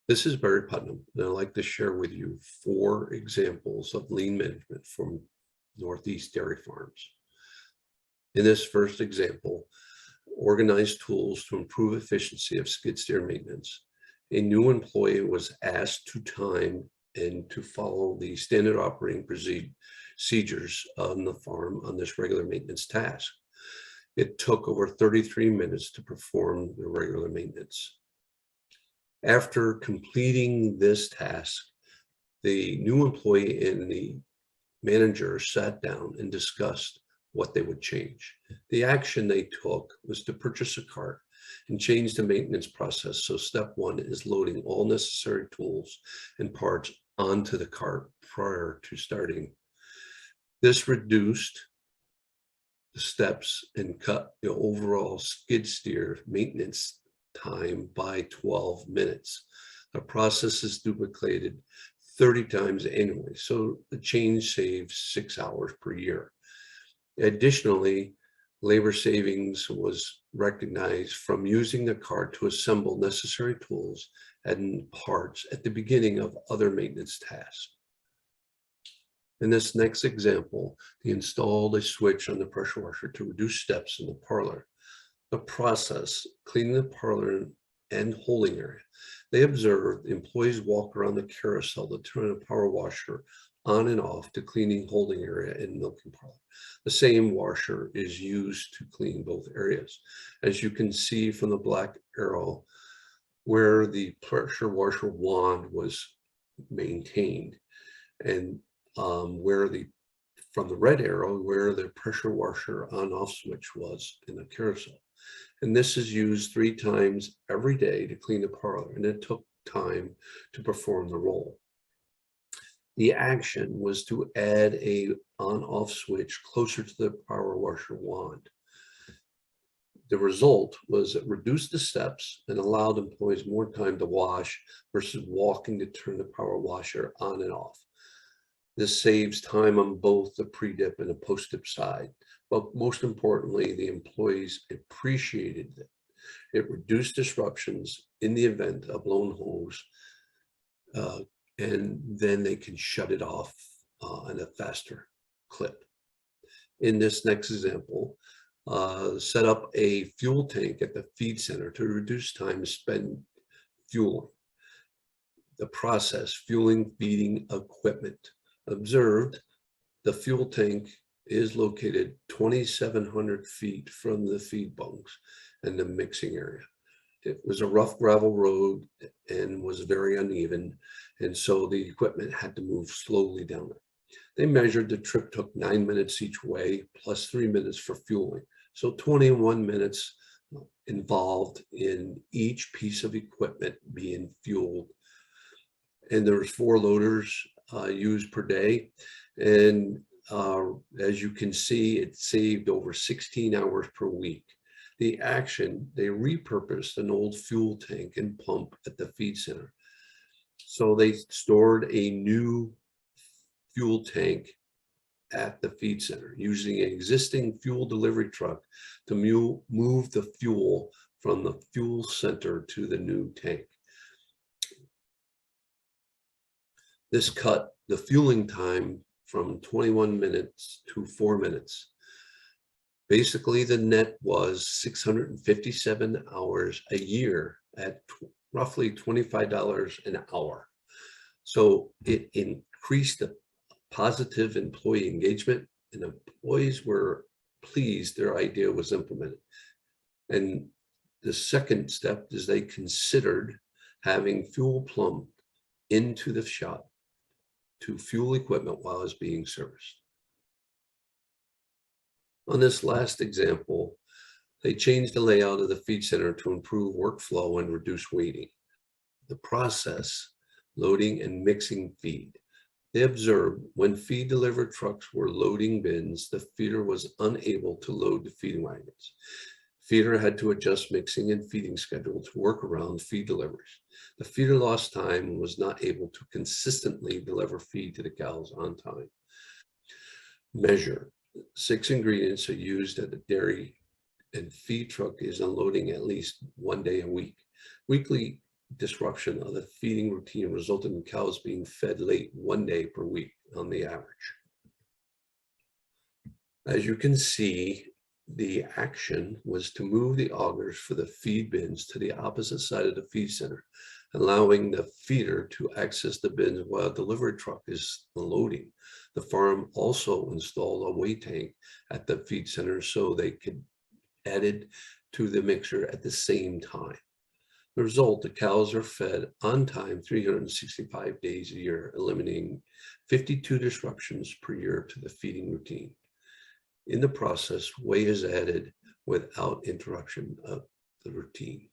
This is Barry Putnam, and I'd like to share with you 4 examples of lean management from Northeast dairy farms. In this first example, organized tools to improve efficiency of skid steer maintenance. A new employee was asked to time and to follow the standard operating procedures on the farm on this regular maintenance task. It took over 33 minutes to perform the regular maintenance. After completing this task, the new employee and the manager sat down and discussed what they would change. The action they took was to purchase a cart and change the maintenance process. So step one is loading all necessary tools and parts onto the cart prior to starting. This reduced the steps and cut the overall skid steer maintenance time by 12 minutes. The process is duplicated 30 times annually, so the change saves 6 hours per year. Additionally, labor savings was recognized from using the cart to assemble necessary tools and parts at the beginning of other maintenance tasks. In this next example, they installed a switch on the pressure washer to reduce steps in the parlor. The process, cleaning the parlor and holding area. They observed employees walk around the carousel to turn a power washer on and off to cleaning holding area and milking parlor. The same washer is used to clean both areas. As you can see from the black arrow, where the pressure washer wand was maintained, and from the red arrow, where the pressure washer on-off switch was in the carousel. And this is used 3 times every day to clean the parlor, and it took time to perform the role. The action was to add a on-off switch closer to the power washer wand. The result was it reduced the steps and allowed employees more time to wash versus walking to turn the power washer on and off. This saves time on both the pre-dip and the post-dip side, but most importantly, the employees appreciated it. It reduced disruptions in the event of blown hose, and then they can shut it off in a faster clip. In this next example, set up a fuel tank at the feed center to reduce time spent fueling. The process, fueling, feeding equipment. Observed, the fuel tank is located 2,700 feet from the feed bunks and the mixing area. It was a rough gravel road and was very uneven, and so the equipment had to move slowly down it. They measured the trip took 9 minutes each way, plus 3 minutes for fueling. So 21 minutes involved in each piece of equipment being fueled. And there was 4 loaders used per day. And as you can see, it saved over 16 hours per week. The action, they repurposed an old fuel tank and pump at the feed center. So they stored a new fuel tank at the feed center using an existing fuel delivery truck to move the fuel from the fuel center to the new tank. This cut the fueling time from 21 minutes to 4 minutes. Basically, the net was 657 hours a year at roughly $25 an hour. So it increased the positive employee engagement, and employees were pleased their idea was implemented. And the second step is they considered having fuel plumbed into the shop to fuel equipment while it's being serviced. On this last example, they changed the layout of the feed center to improve workflow and reduce waiting. The process, loading and mixing feed. They observed when feed delivery trucks were loading bins, the feeder was unable to load the feeding wagons. Feeder had to adjust mixing and feeding schedule to work around feed deliveries. The feeder lost time and was not able to consistently deliver feed to the cows on time. Measure. 6 ingredients are used at the dairy and feed truck is unloading at least 1 day a week. Weekly disruption of the feeding routine resulted in cows being fed late 1 day per week on the average. As you can see, the action was to move the augers for the feed bins to the opposite side of the feed center, allowing the feeder to access the bins while a delivery truck is unloading. The farm also installed a weigh tank at the feed center so they could add it to the mixer at the same time. The result, the cows are fed on time 365 days a year, eliminating 52 disruptions per year to the feeding routine. In the process, whey is added without interruption of the routine.